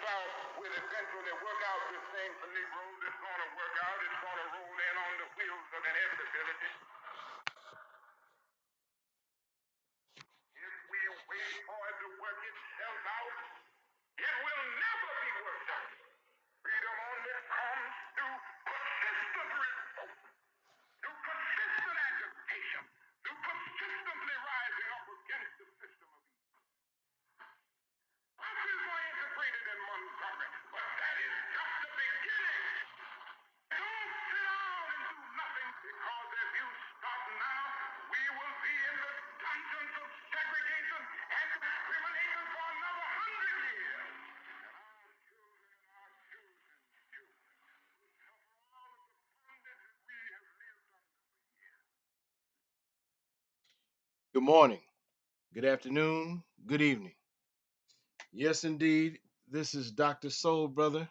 out will eventually work out this thing for Negroes. It's going to work out. It's going to roll in on the wheels of inevitability. If we wait for it to work itself out, it will never be worked out. Freedom only comes through persistent revolt, through persistent agitation, through persistently rising up against the system of evil. Buses were integrated in Montgomery, but that is just the beginning. Don't sit down and do nothing, because if you stop now, we will be in the dungeons of segregation and discrimination for another 100 years. And our children and our children's children will suffer all of the bondage that we have lived under for years. Good morning, good afternoon, good evening. Yes, indeed, this is Dr. Soul Brother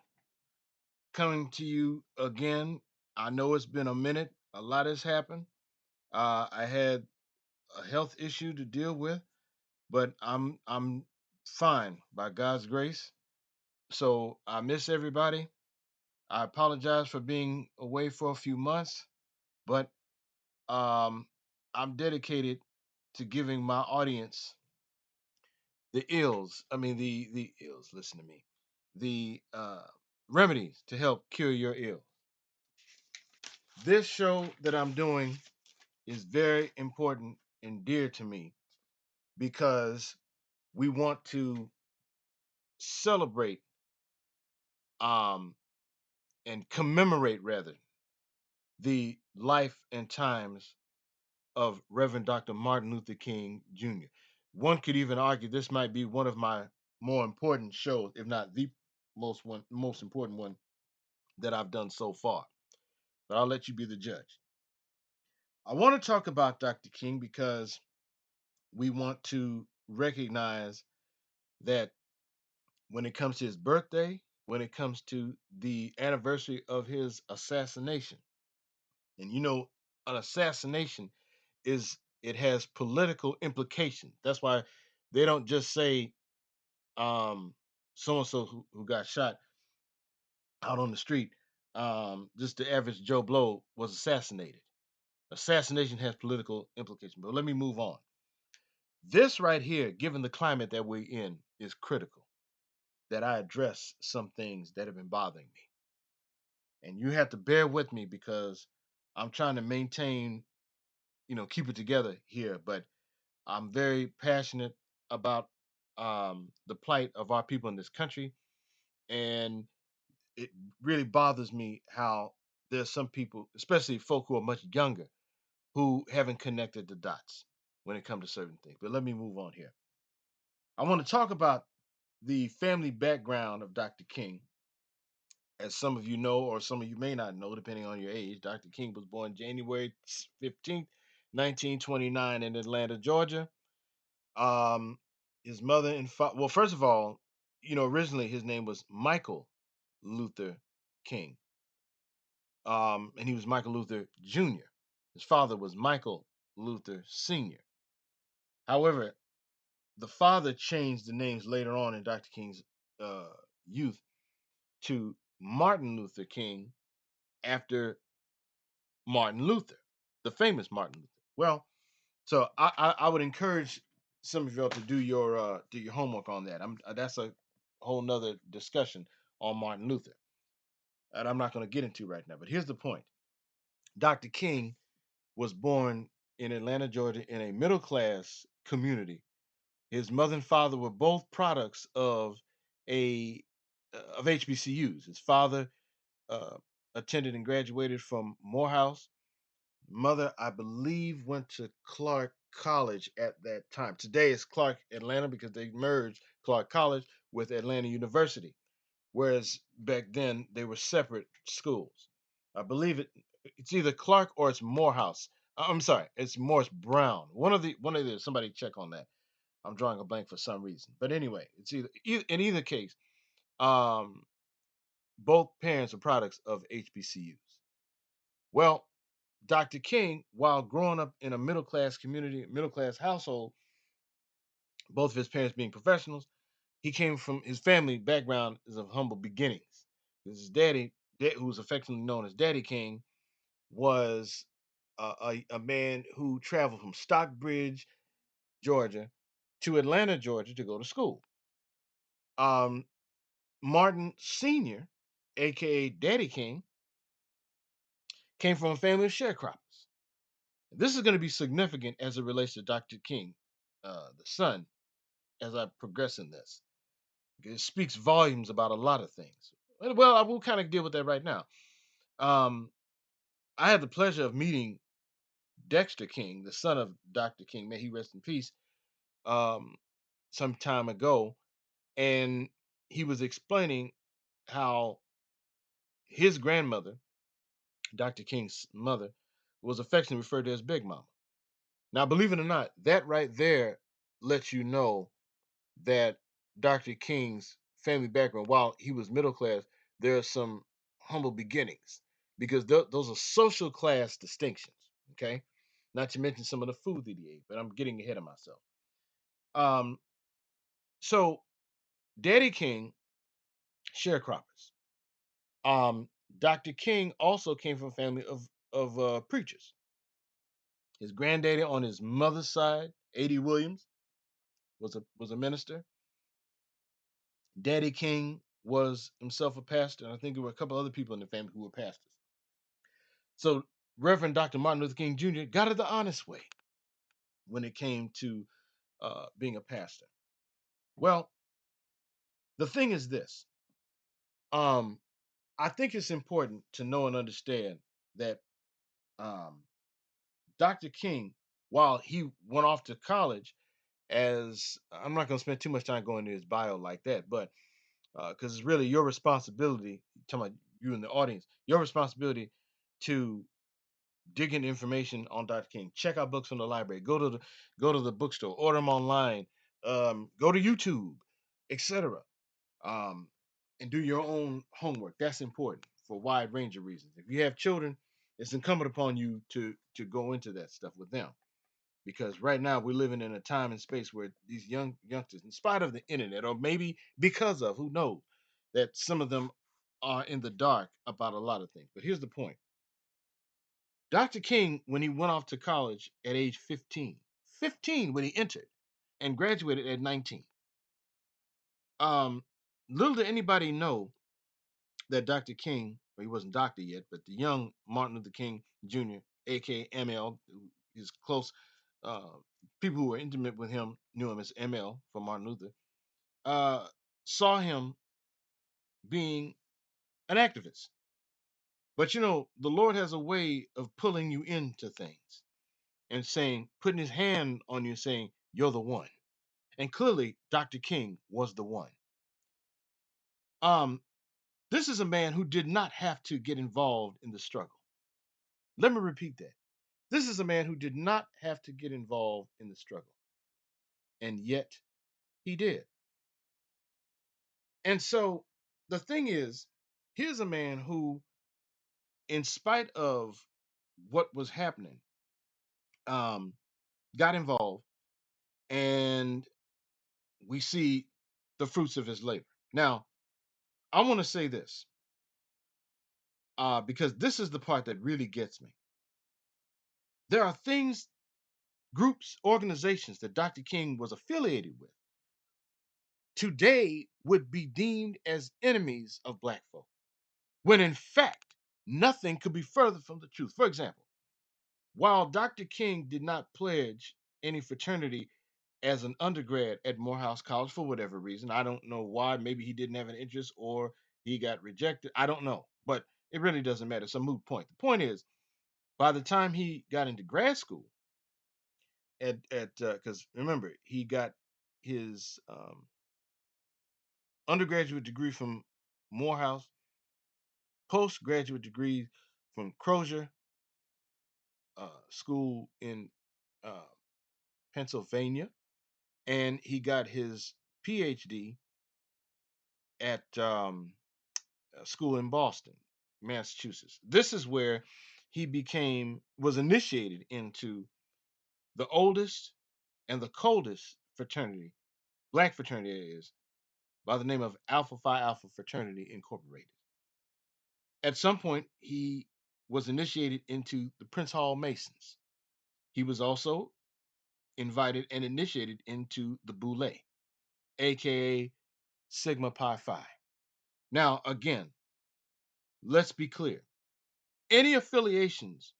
coming to you again. I know it's been a minute, a lot has happened. I had a health issue to deal with, but I'm fine by God's grace. So I miss everybody. I apologize for being away for a few months, but um, I'm dedicated to giving my audience the ills. I mean the ills. Listen to me. The remedies to help cure your ill. This show that I'm doing is very important and dear to me because we want to celebrate um, and commemorate rather the life and times of Reverend Dr. Martin Luther King Jr. One could even argue this might be one of my more important shows, if not the most important one that I've done so far. But I'll let you be the judge. I want to talk about Dr. King because we want to recognize that when it comes to his birthday, when it comes to the anniversary of his assassination, and an assassination is it has political implications. That's why they don't just say so and so who got shot out on the street. Just the average Joe Blow was assassinated. Assassination has political implications. But let me move on. This right here, given the climate that we're in, is critical that I address some things that have been bothering me. And you have to bear with me because I'm trying to maintain, keep it together here. But I'm very passionate about the plight of our people in this country. And it really bothers me how there's some people, especially folk who are much younger, who haven't connected the dots when it comes to certain things. But let me move on here. I want to talk about the family background of Dr. King. As some of you know, or some of you may not know, depending on your age, Dr. King was born January 15th, 1929, in Atlanta, Georgia. Um, his mother and father, well, first of all, originally his name was Michael Luther King, and he was Michael Luther Jr. His father was Michael Luther Sr. However, the father changed the names later on in Dr. King's uh, youth to Martin Luther King after Martin Luther, the famous Martin Luther. Well, so I would encourage some of y'all to do your homework on that. That's a whole nother discussion on Martin Luther, and I'm not going to get into right now. But here's the point: Dr. King was born in Atlanta, Georgia, in a middle class community. His mother and father were both products a of HBCUs. His father uh, attended and graduated from Morehouse. Mother, I believe, went to Clark College at that time. Today it's Clark Atlanta because they merged Clark College with Atlanta University, whereas back then they were separate schools. I believe it's either Clark or it's Morehouse. I'm sorry, it's Morris Brown. One of the somebody check on that. I'm drawing a blank for some reason. But anyway, it's in either case, um, both parents are products of HBCUs. Well, Dr. King, while growing up in a middle class community, middle class household, both of his parents being professionals, he came from his family background is of humble beginnings. His daddy, who was affectionately known as Daddy King, was a man who traveled from Stockbridge, Georgia, to Atlanta, Georgia, to go to school. Um, Martin Senior, aka Daddy King, came from a family of sharecroppers. This is going to be significant as it relates to Dr. King, the son, as I progress in this. It speaks volumes about a lot of things. Well, I will kind of deal with that right now. Um, I had the pleasure of meeting Dexter King, the son of Dr. King, may he rest in peace, um, some time ago. And he was explaining how his grandmother, Dr. King's mother, was affectionately referred to as Big Mama. Now, believe it or not, that right there lets you know that Dr. King's family background, while he was middle class, there are some humble beginnings because those are social class distinctions. Okay, not to mention some of the food that he ate, but I'm getting ahead of myself. Um, so Daddy King, sharecroppers. Dr. King also came from a family of preachers. His granddaddy on his mother's side, A.D. Williams, was a minister. Daddy King was himself a pastor, and I think there were a couple other people in the family who were pastors. So Reverend Dr. Martin Luther King Jr. got it the honest way when it came to being a pastor. Well, the thing is this: um, I think it's important to know and understand that um, Dr. King, while he went off to college, as I'm not going to spend too much time going into his bio like that, but because it's really your responsibility, talking about you in the audience, your responsibility to dig into information on Dr. King. Check out books from the library. Go to the bookstore. Order them online. Go to YouTube, etc. Um, and do your own homework. That's important for a wide range of reasons. If you have children, it's incumbent upon you to go into that stuff with them because right now we're living in a time and space where these youngsters, in spite of the internet, or maybe because of who knows, that some of them are in the dark about a lot of things. But here's the point: Dr. King, when he went off to college at age 15, 15 when he entered, and graduated at 19. Um, Little did anybody know that Dr. King, well, he wasn't doctor yet, but the young Martin Luther King Jr., aka ML, who is close, uh, people who were intimate with him knew him as ML for Martin Luther, uh, saw him being an activist. But the Lord has a way of pulling you into things and saying, putting his hand on you, saying, "You're the one." And clearly, Dr. King was the one. Um, this is a man who did not have to get involved in the struggle. Let me repeat that. This is a man who did not have to get involved in the struggle, and yet he did. And so the thing is, here's a man who, in spite of what was happening, um, got involved, and we see the fruits of his labor. Now, I want to say this because this is the part that really gets me. There are things, groups, organizations that Dr. King was affiliated with today would be deemed as enemies of black folk, when in fact, nothing could be further from the truth. For example, while Dr. King did not pledge any fraternity as an undergrad at Morehouse College for whatever reason, I don't know why. Maybe he didn't have an interest or he got rejected. I don't know, but it really doesn't matter. It's a moot point. The point is, by the time he got into grad school, at because remember he got his undergraduate degree from Morehouse, postgraduate degree from Crozer School in uh, Pennsylvania, and he got his PhD at a school in Boston, Massachusetts. This is where he was initiated into the oldest and the coldest fraternity, black fraternity it is, by the name of Alpha Phi Alpha Fraternity Incorporated. At some point, he was initiated into the Prince Hall Masons. He was also invited and initiated into the Boule, aka Sigma Pi Phi. Now, again, let's be clear. Any affiliations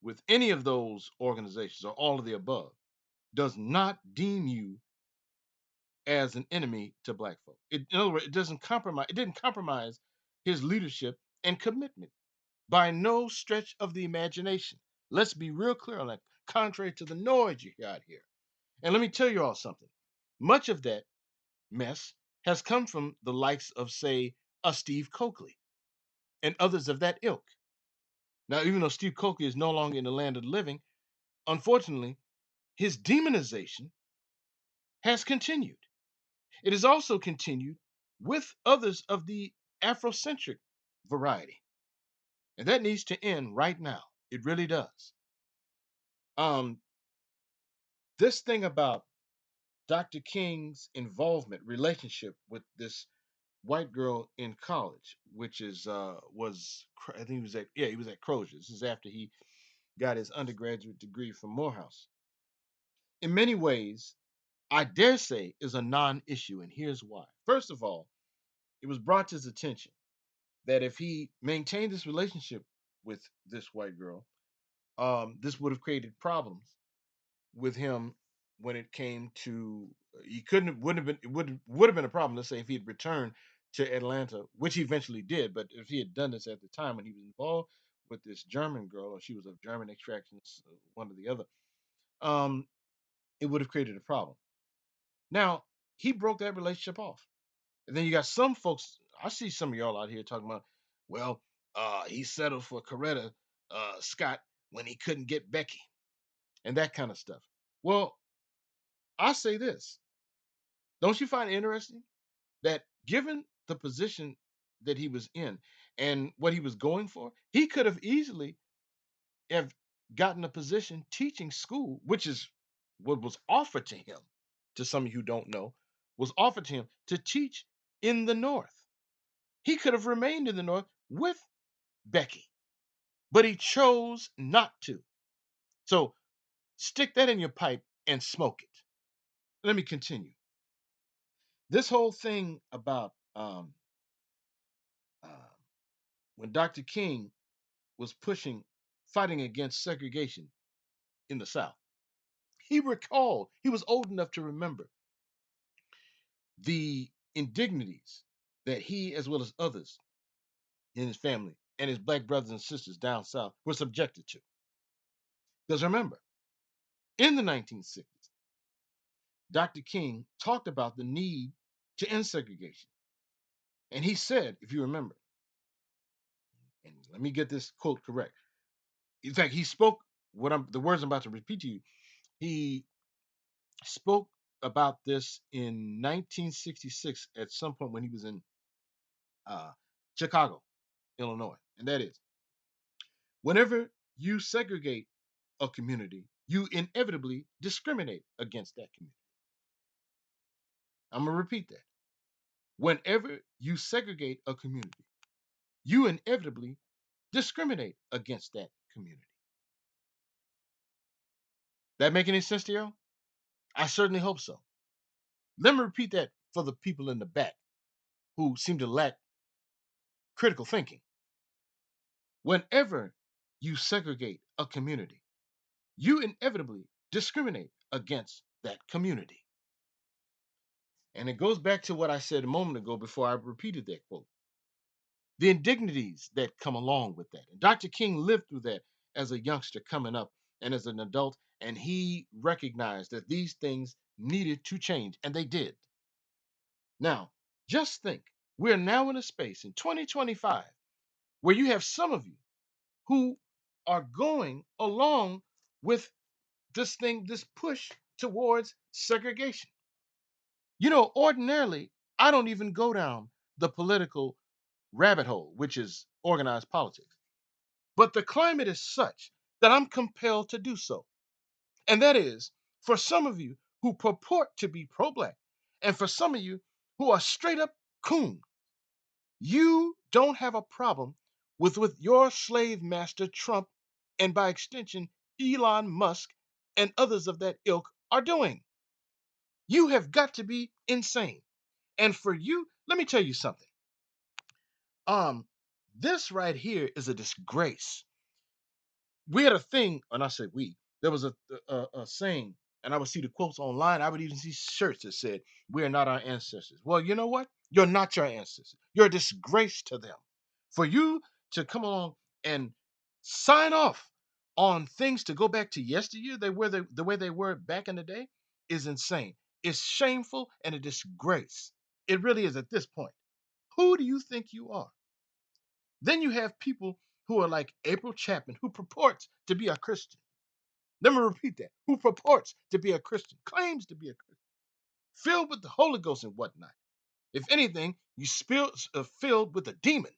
with any of those organizations or all of the above does not deem you as an enemy to black folk. In other words, it doesn't compromise. It didn't compromise his leadership and commitment by no stretch of the imagination. Let's be real clear on that. Contrary to the noise you hear out here, and let me tell you all something. Much of that mess has come from the likes of, say, a Steve Coakley and others of that ilk. Now, even though Steve Coakley is no longer in the land of the living, unfortunately, his demonization has continued. It has also continued with others of the Afrocentric variety. And that needs to end right now. It really does. Um, this thing about Dr. King's involvement, relationship with this white girl in college, which is I think he was at he was at Crozier. This is after he got his undergraduate degree from Morehouse. In many ways, I dare say, is a non-issue, and here's why. First of all, it was brought to his attention that if he maintained this relationship with this white girl, this would have created problems with him when it came to he couldn't have, wouldn't have been it would have been a problem. Let's say if he had returned to Atlanta, which he eventually did, but if he had done this at the time when he was involved with this German girl, or she was of German extraction, one or the other, um, it would have created a problem. Now he broke that relationship off. And then you got some folks. I see some of y'all out here talking about, well, he settled for Coretta Scott when he couldn't get Becky and that kind of stuff. Well, I say this: don't you find it interesting that given the position that he was in and what he was going for, he could have easily have gotten a position teaching school, which is what was offered to him. To some of you who don't know, was offered to him to teach in the North. He could have remained in the North with Becky, but he chose not to. So stick that in your pipe and smoke it. Let me continue. This whole thing about uh, when Dr. King was fighting against segregation in the South, he recalled, he was old enough to remember the indignities that he, as well as others in his family and his black brothers and sisters down south, were subjected to. Because remember, in the 1960s, Dr. King talked about the need to end segregation. And he said, if you remember, and let me get this quote correct. In fact, he spoke the words I'm about to repeat to you. He spoke about this in 1966 at some point when he was in uh, Chicago, Illinois. And that is, whenever you segregate a community, you inevitably discriminate against that community. I'm going to repeat that. Whenever you segregate a community, you inevitably discriminate against that community. That make any sense to you? I certainly hope so. Let me repeat that for the people in the back who seem to lack critical thinking. Whenever you segregate a community, you inevitably discriminate against that community. And it goes back to what I said a moment ago before I repeated that quote. The indignities that come along with that. And Dr. King lived through that as a youngster coming up and as an adult, and he recognized that these things needed to change, and they did. Now, just think, we're now in a space in 2025 where you have some of you who are going along with this thing, this push towards segregation. You know, ordinarily, I don't even go down the political rabbit hole, which is organized politics. But the climate is such that I'm compelled to do so. And that is for some of you who purport to be pro black, and for some of you who are straight up coon. You don't have a problem with your slave master Trump, and by extension Elon Musk and others of that ilk are doing. You have got to be insane. And for you, let me tell you something. Um, this right here is a disgrace. We had a thing, and I said we. There was a saying, and I would see the quotes online. I would even see shirts that said, "We are not our ancestors." Well, you know what? You're not your ancestors. You're a disgrace to them. For you to come along and sign off on things to go back to yesteryear, the way they were back in the day, is insane. It's shameful and a disgrace. It really is at this point. Who do you think you are? Then you have people who are like April Chapman, who purports to be a Christian. Let me repeat that. Who purports to be a Christian, claims to be a Christian, filled with the Holy Ghost and whatnot. If anything, filled with a demon,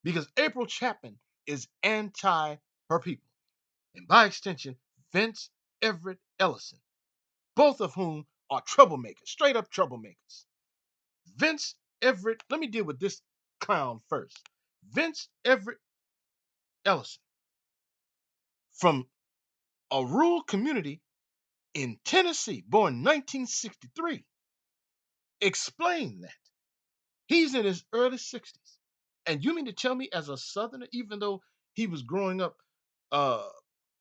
because April Chapman is anti her people, and by extension, Vince Everett Ellison, both of whom are troublemakers, straight up troublemakers. Vince Everett, let me deal with this clown first. Vince Everett Ellison, from a rural community in Tennessee, born 1963, explain that. He's in his early 60s. And you mean to tell me, as a Southerner, even though he was growing up uh,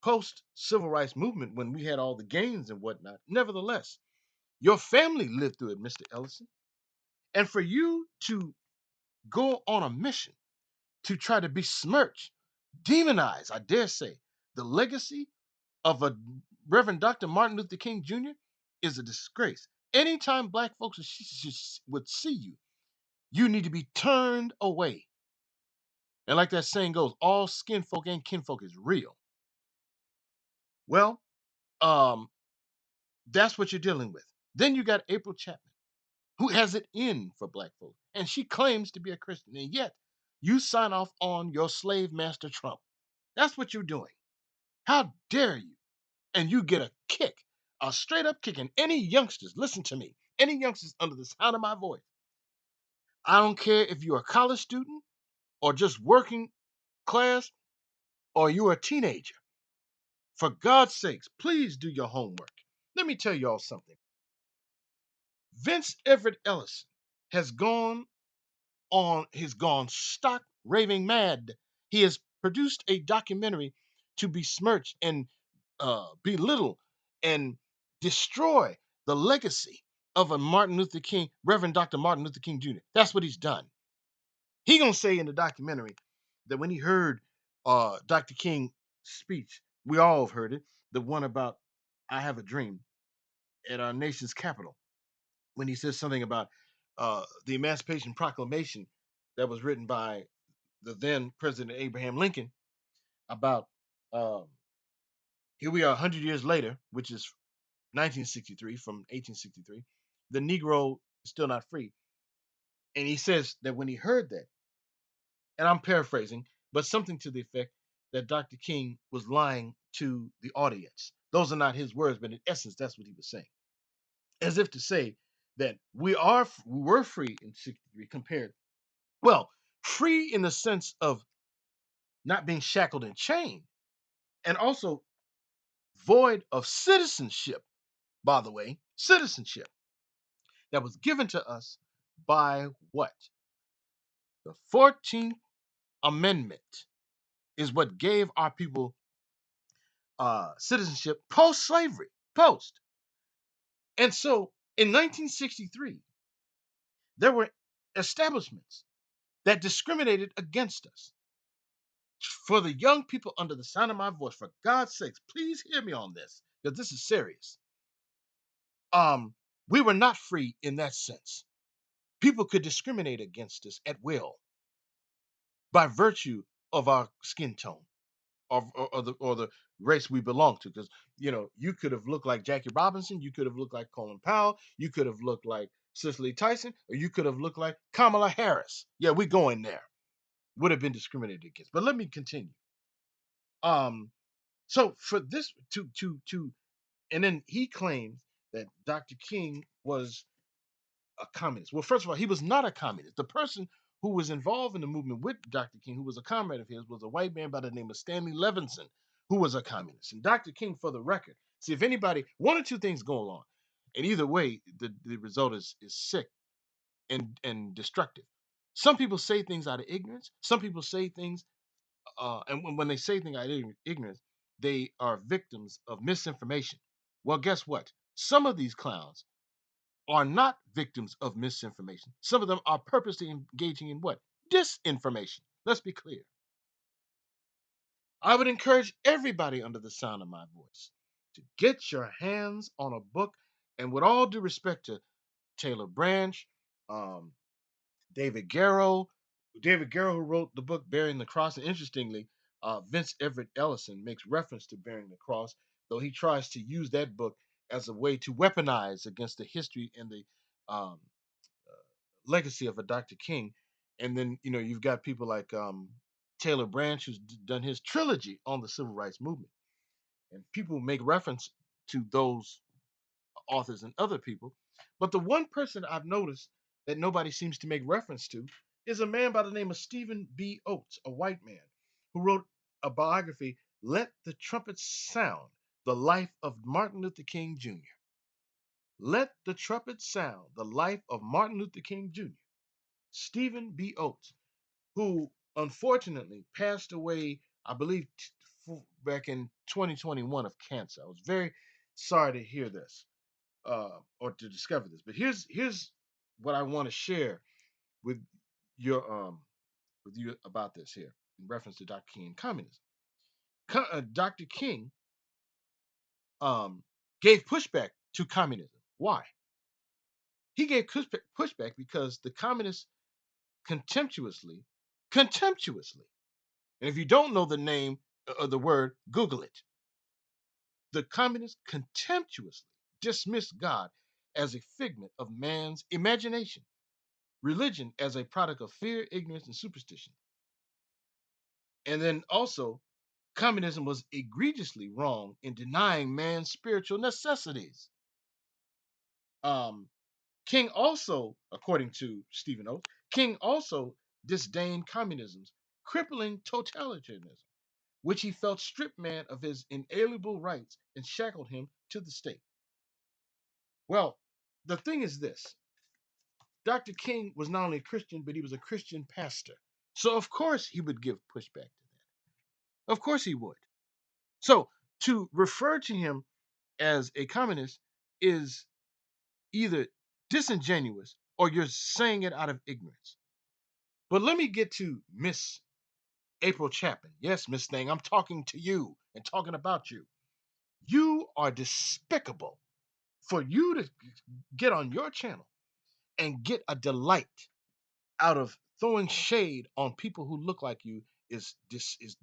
post civil rights movement when we had all the gains and whatnot, nevertheless, your family lived through it, Mr. Ellison. And for you to go on a mission to try to besmirch, demonize, I dare say, the legacy of a Reverend Dr. Martin Luther King Jr. is a disgrace. Anytime black folks would see you, you need to be turned away. And like that saying goes, all skin folk and kinfolk is real. Well, um, that's what you're dealing with. Then you got April Chapman, who has it in for black folk, and she claims to be a Christian, and yet you sign off on your slave master Trump. That's what you're doing. How dare you? And you get a kick, a straight up kick. And any youngsters, listen to me, any youngsters under the sound of my voice, I don't care if you're a college student or just working class or you're a teenager. For God's sakes, please do your homework. Let me tell y'all something. Vince Everett Ellison has gone stock raving mad. He has produced a documentary to besmirch and belittle and destroy the legacy of a Martin Luther King, Reverend Dr. Martin Luther King Jr. That's what he's done. He gonna say in the documentary that when he heard Dr. King speech, we all have heard it, the one about "I have a dream" at our nation's capital, when he says something about the Emancipation Proclamation that was written by the then President Abraham Lincoln about um, here we are 100 years later, which is 1963 from 1863. The Negro is still not free. And he says that when he heard that, and I'm paraphrasing, but something to the effect that Dr. King was lying to the audience. Those are not his words, but in essence, that's what he was saying. As if to say that we were free in 63 compared, well, free in the sense of not being shackled and chained, and also void of citizenship, by the way, citizenship that was given to us by what? The 14th Amendment is what gave our people citizenship post slavery, post. And so in 1963, there were establishments that discriminated against us. For the young people under the sound of my voice, for God's sakes, please hear me on this, because this is serious. We were not free in that sense. People could discriminate against us at will by virtue of our skin tone or the race we belong to. Because you could have looked like Jackie Robinson, you could have looked like Colin Powell, you could have looked like Cicely Tyson, or you could have looked like Kamala Harris. Yeah, we going there. Would have been discriminated against. But let me continue. Um, so for this to and then he claims that Dr. King was a communist. Well, first of all, he was not a communist. The person who was involved in the movement with Dr. King, who was a comrade of his, was a white man by the name of Stanley Levinson, who was a communist. And Dr. King, for the record, see if anybody, one or two things go along, and either way, the result is sick and destructive. Some people say things out of ignorance. Some people say things, and when they say things out of ignorance, they are victims of misinformation. Well, guess what? Some of these clowns are not victims of misinformation. Some of them are purposely engaging in what? Disinformation. Let's be clear. I would encourage everybody under the sound of my voice to get your hands on a book. And with all due respect to Taylor Branch, um, David Garrow, David Garrow, who wrote the book Bearing the Cross. And interestingly, Vince Everett Ellison makes reference to Bearing the Cross, though he tries to use that book as a way to weaponize against the history and the um, legacy of a Dr. King. And then, you've got people like Taylor Branch, who's done his trilogy on the civil rights movement. And people make reference to those authors and other people. But the one person I've noticed that nobody seems to make reference to is a man by the name of Stephen B. Oates, a white man, who wrote a biography, Let the Trumpets Sound, The Life of Martin Luther King Jr. Let the Trumpets Sound, The Life of Martin Luther King Jr. Stephen B. Oates, who unfortunately passed away, I believe, back in 2021 of cancer. I was very sorry to hear this or to discover this. But here's what I want to share with your with you about this here in reference to Dr. King and communism. Dr. King gave pushback to communism. Why? He gave pushback because the communists contemptuously, and if you don't know the name of the word, Google it. The communists contemptuously dismissed God as a figment of man's imagination, religion as a product of fear, ignorance, and superstition. And then also, communism was egregiously wrong in denying man's spiritual necessities. Um, King also, according to Stephen Oates, King also disdained communism's crippling totalitarianism, which he felt stripped man of his inalienable rights and shackled him to the state. Well, the thing is this: Dr. King was not only a Christian, but he was a Christian pastor. So, of course, he would give pushback to that. Of course, he would. So, to refer to him as a communist is either disingenuous or you're saying it out of ignorance. But let me get to Miss April Chapman. Yes, Miss Thing, I'm talking to you and talking about you. You are despicable. For you to get on your channel and get a delight out of throwing shade on people who look like you is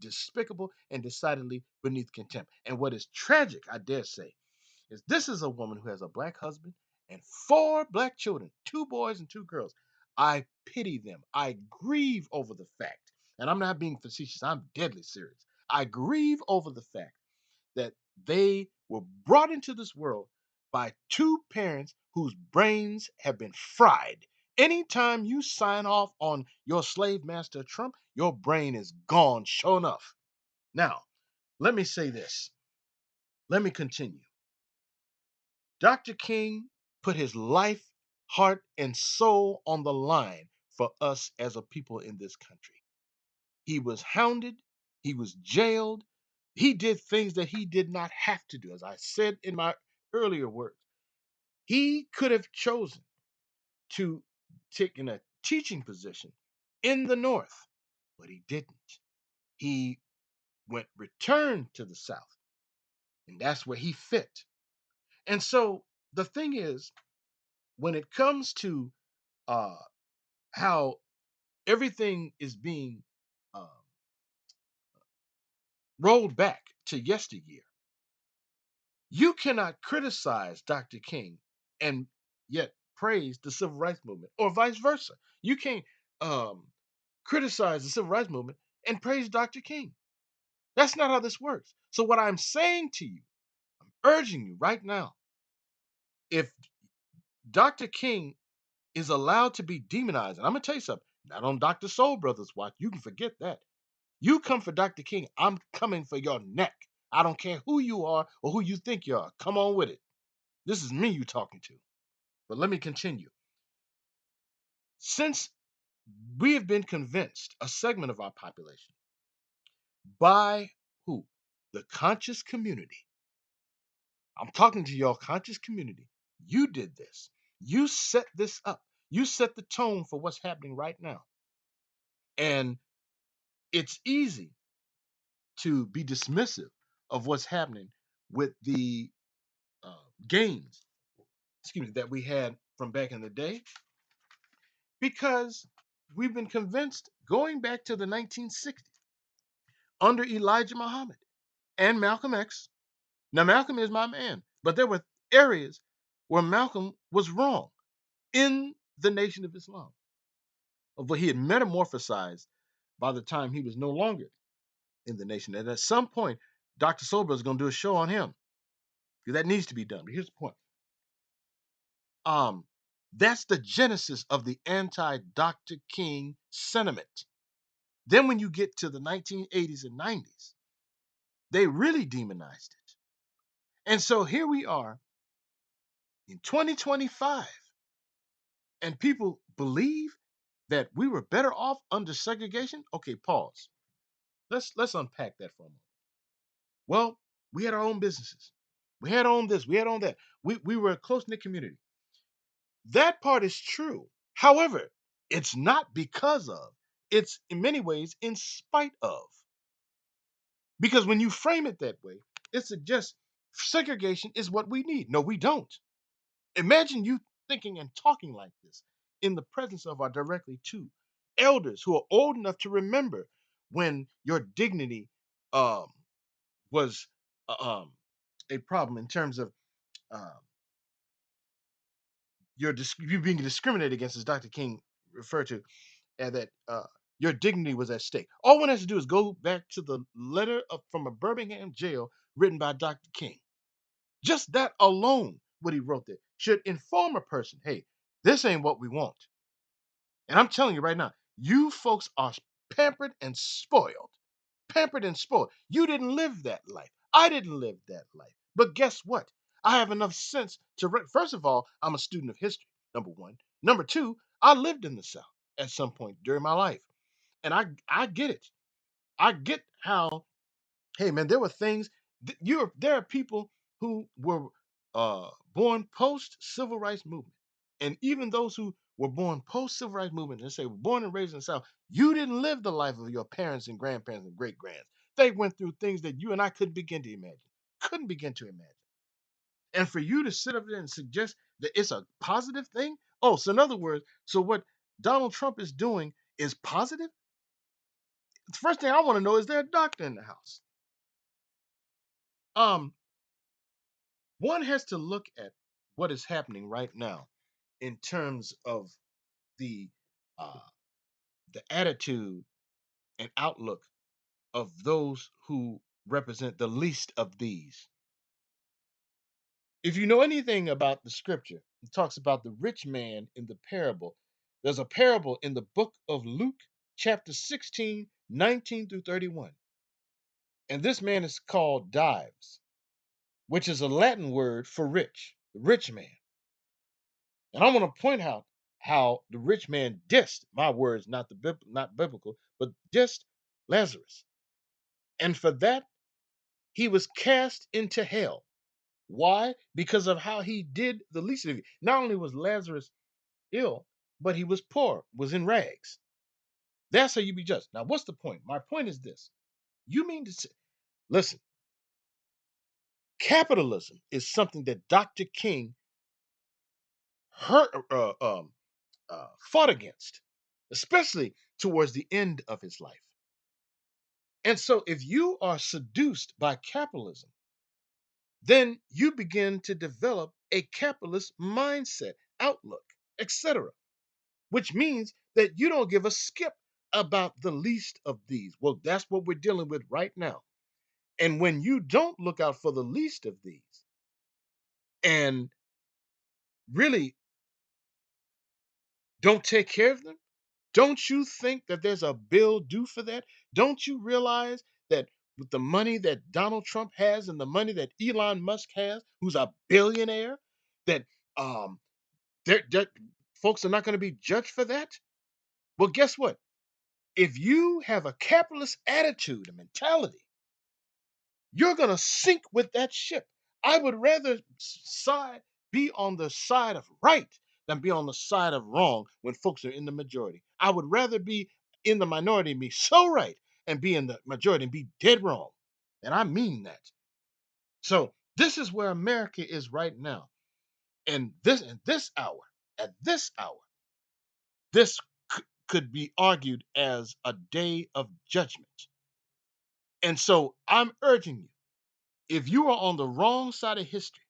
despicable and decidedly beneath contempt. And what is tragic, I dare say, is this is a woman who has a black husband and four black children, two boys and two girls. I pity them. I grieve over the fact, and I'm not being facetious, I'm deadly serious. I grieve over the fact that they were brought into this world by two parents whose brains have been fried. Anytime you sign off on your slave master Trump, your brain is gone, sure enough. Now, let me say this. Let me continue. Dr. King put his life, heart, and soul on the line for us as a people in this country. He was hounded, he was jailed, he did things that he did not have to do. As I said in my earlier words, he could have chosen to take in a teaching position in the North, but he didn't. He returned to the South, and that's where he fit. And so the thing is, when it comes to uh, how everything is being uh, rolled back to yesteryear, you cannot criticize Dr. King and yet praise the civil rights movement, or vice versa. You can't um, criticize the civil rights movement and praise Dr. King. That's not how this works. So, what I'm saying to you, I'm urging you right now, if Dr. King is allowed to be demonized. And I'm gonna tell you something, not on Dr. Soul Brothers watch. You can forget that. You come for Dr. King, I'm coming for your neck. I don't care who you are or who you think you are. Come on with it. This is me you talking to. But let me continue. Since we have been convinced, a segment of our population, by who? The conscious community. I'm talking to your conscious community. You did this. You set this up. You set the tone for what's happening right now. And it's easy to be dismissive of what's happening with the gains, excuse me, that we had from back in the day, because we've been convinced going back to the 1960s under Elijah Muhammad and Malcolm X. Now, Malcolm is my man, but there were areas where Malcolm was wrong in the Nation of Islam, of what he had metamorphosized by the time he was no longer in the nation. And at some point, Dr. Sober is going to do a show on him because that needs to be done. But here's the point. Um, that's the genesis of the anti-Dr. King sentiment. Then when you get to the 1980s and 90s, they really demonized it. And so here we are in 2025, and people believe that we were better off under segregation. Okay, pause. Let's unpack that for a moment. Well, we had our own businesses. We had on this, we had on that. We were a close-knit community. That part is true. However, it's not because of, it's in many ways in spite of. Because when you frame it that way, it suggests segregation is what we need. No, we don't. Imagine you thinking and talking like this in the presence of our directly two elders who are old enough to remember when your dignity um, was uh, um, a problem in terms of uh, you being discriminated against, as Dr. King referred to, and that your dignity was at stake. All one has to do is go back to the letter from a Birmingham jail written by Dr. King. Just that alone, what he wrote there, should inform a person, hey, this ain't what we want. And I'm telling you right now, you folks are pampered and spoiled. Pampered and spoiled. You didn't live that life. I didn't live that life. But guess what? I have enough sense to, first of all, I'm a student of history, number one. Number two, I lived in the South at some point during my life. And I get it. I get how, hey man, there were things, there are people who were born post civil rights movement. And even those who were born post civil rights movement, and say were born and raised in the South, you didn't live the life of your parents and grandparents and great grands. They went through things that you and I couldn't begin to imagine. Couldn't begin to imagine. And for you to sit up there and suggest that it's a positive thing, oh, so in other words, so what Donald Trump is doing is positive? The first thing I want to know, is there a doctor in the house? Um, One has to look at what is happening right now in terms of the uh, the attitude and outlook of those who represent the least of these. If you know anything about the scripture, it talks about the rich man in the parable. There's a parable in the book of Luke, chapter 16, 19 through 31. And this man is called Dives, which is a Latin word for rich, the rich man. And I want to point out how the rich man dissed, my words, not not biblical, but dissed Lazarus. And for that, he was cast into hell. Why? Because of how he did the least of it. Not only was Lazarus ill, but he was poor, was in rags. That's how you be judged. Now, what's the point? My point is this. You mean to say, listen, capitalism is something that Dr. King hurt, fought against, especially towards the end of his life. And so, if you are seduced by capitalism, then you begin to develop a capitalist mindset, outlook, etc., which means that you don't give a skip about the least of these. Well, that's what we're dealing with right now. And when you don't look out for the least of these and really don't take care of them? Don't you think that there's a bill due for that? Don't you realize that with the money that Donald Trump has and the money that Elon Musk has, who's a billionaire, that um they're folks are not going to be judged for that? Well, guess what? If you have a capitalist attitude and mentality, you're going to sink with that ship. I would rather side be on the side of right than be on the side of wrong when folks are in the majority. I would rather be in the minority and be so right and be in the majority and be dead wrong. And I mean that. So this is where America is right now. And this in this hour, at this hour, this could be argued as a day of judgment. And so I'm urging you, if you are on the wrong side of history,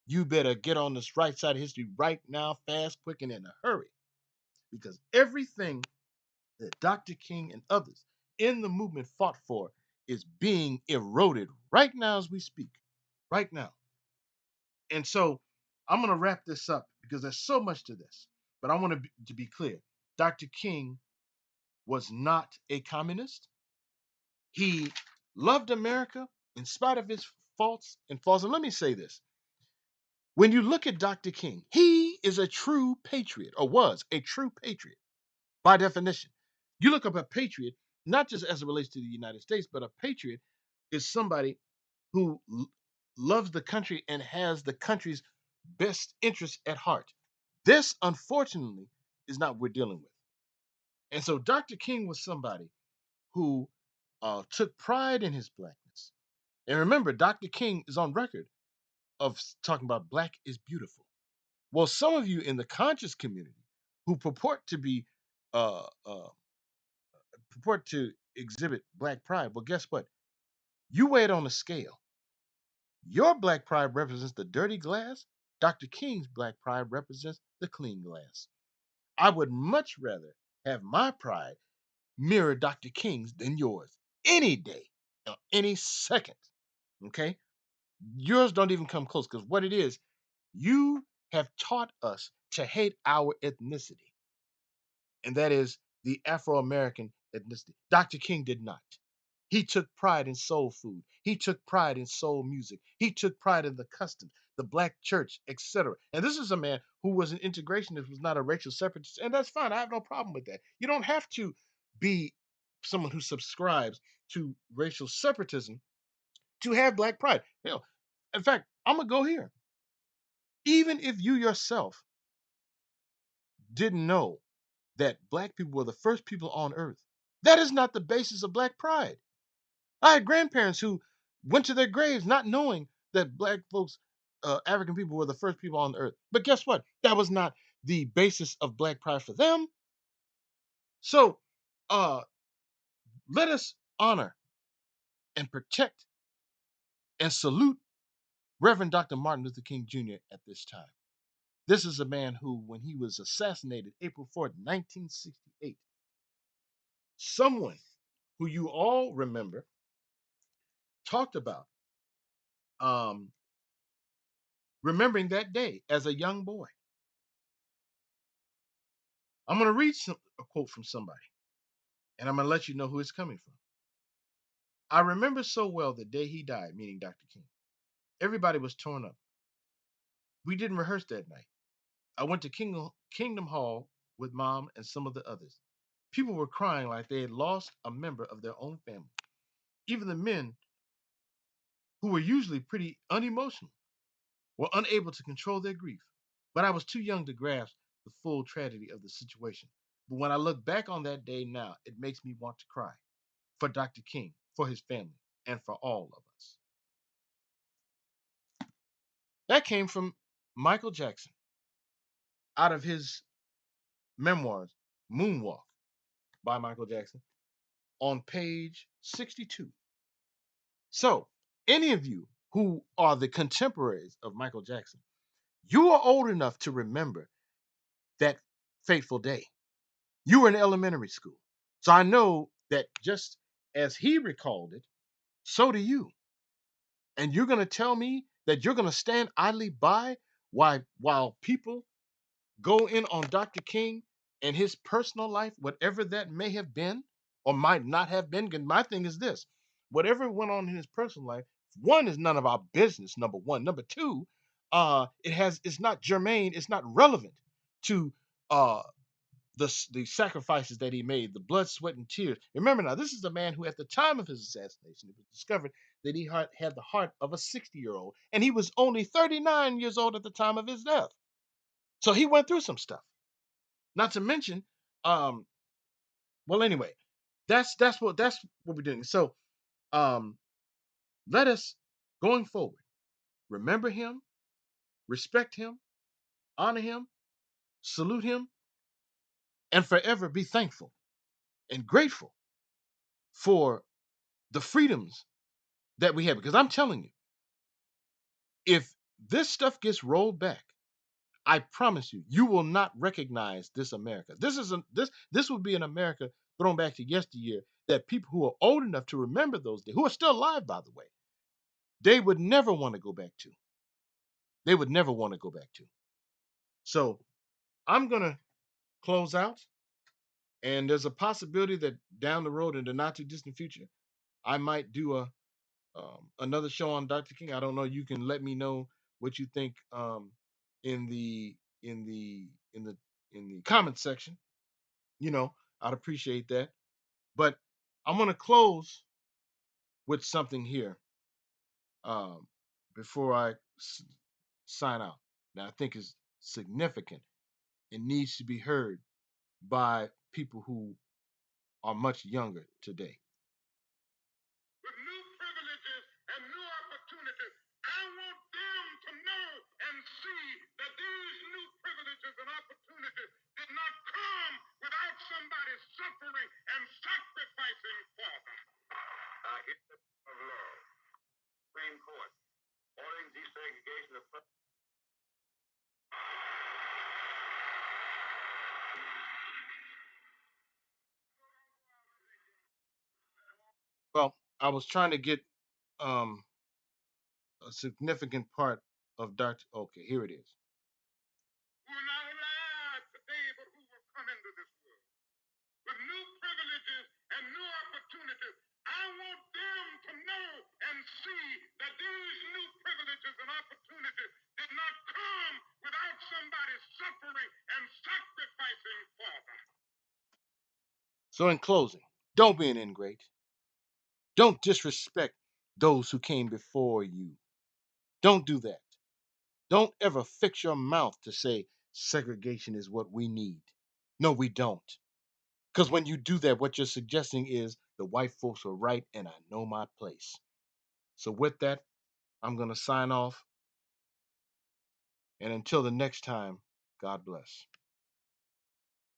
you better get on this right side of history right now, fast, quick, and in a hurry. Because everything that Dr. King and others in the movement fought for is being eroded right now as we speak. Right now. And so I'm going to wrap this up because there's so much to this. But I want to be clear. Dr. King was not a communist. He loved America in spite of his faults and flaws. And let me say this. When you look at Dr. King, he is a true patriot, or was a true patriot by definition. You look up a patriot, not just as it relates to the United States, but a patriot is somebody who loves the country and has the country's best interests at heart. This, unfortunately, is not what we're dealing with. And so Dr. King was somebody who took pride in his blackness. And remember, Dr. King is on record of talking about black is beautiful. Well, some of you in the conscious community who uh, uh, purport to exhibit black pride, well, guess what? You weigh it on a scale. Your black pride represents the dirty glass. Dr. King's black pride represents the clean glass. I would much rather have my pride mirror Dr. King's than yours any day, any second. Okay? Yours don't even come close because what it is, you have taught us to hate our ethnicity, and that is the Afro American ethnicity. Dr. King did not. He took pride in soul food. He took pride in soul music. He took pride in the customs, the black church, etc. And this is a man who was an integrationist, was not a racial separatist, and that's fine. I have no problem with that. You don't have to be someone who subscribes to racial separatism to have black pride. In fact, I'm gonna go here. Even if you yourself didn't know that black people were the first people on earth, that is not the basis of black pride. I had grandparents who went to their graves not knowing that black folks, African people, were the first people on the earth. But guess what? That was not the basis of black pride for them. So uh, let us honor and protect and salute Reverend Dr. Martin Luther King Jr. at this time. This is a man who, when he was assassinated April 4th, 1968, someone who you all remember talked about um, remembering that day as a young boy. I'm going to read a quote from somebody, and I'm going to let you know who it's coming from. I remember so well the day he died, meaning Dr. King. Everybody was torn up. We didn't rehearse that night. I went to Kingdom Hall with mom and some of the others. People were crying like they had lost a member of their own family. Even the men, who were usually pretty unemotional, were unable to control their grief. But I was too young to grasp the full tragedy of the situation. But when I look back on that day now, it makes me want to cry for Dr. King, for his family, and for all of us. That came from Michael Jackson out of his memoirs, Moonwalk by Michael Jackson, on page 62. So, any of you who are the contemporaries of Michael Jackson, you are old enough to remember that fateful day. You were in elementary school. So I know that just as he recalled it, so do you. And you're going to tell me that you're going to stand idly by while people go in on Dr. King And his personal life, whatever that may have been or might not have been. And my thing is this: whatever went on in his personal life, one is none of our business. Number one. Number two, it's not germane. It's not relevant to uh the sacrifices that he made, the blood, sweat, and tears. Remember now, this is a man who, at the time of his assassination, it was discovered that he had the heart of a 60-year-old, and he was only 39 years old at the time of his death. So he went through some stuff. Not to mention, um, well, anyway, that's what we're doing. So, um, let us, going forward, remember him, respect him, honor him, salute him, and forever be thankful and grateful for the freedoms that we have. Because I'm telling you, if this stuff gets rolled back, I promise you, you will not recognize this America. This would be an America thrown back to yesteryear that people who are old enough to remember those days, who are still alive, by the way, they would never want to go back to. They would never want to go back to. So I'm gonna close out, and there's a possibility that down the road, in the not too distant future, I might do a another show on Dr. King. I don't know. You can let me know what you think in the in the in the in the comment section. I'd appreciate that. But I'm gonna close with something here um, before I sign out. Now I think is significant. It needs to be heard by people who are much younger today. With new privileges and new opportunities, I want them to know and see that these new privileges and opportunities did not come without somebody suffering and sacrificing for them. Here's the of law, Supreme Court, ordering desegregation of. Well, I was trying to get um, a significant part of Dr. Okay, here it is. Who are not alive today, but who will come into this world with new privileges and new opportunities. I want them to know and see that these new privileges and opportunities did not come without somebody suffering and sacrificing for them. So, in closing, don't be an ingrate. Don't disrespect those who came before you. Don't do that. Don't ever fix your mouth to say segregation is what we need. No, we don't. Because when you do that, what you're suggesting is the white folks are right and I know my place. So, with that, I'm going to sign off. And until the next time, God bless.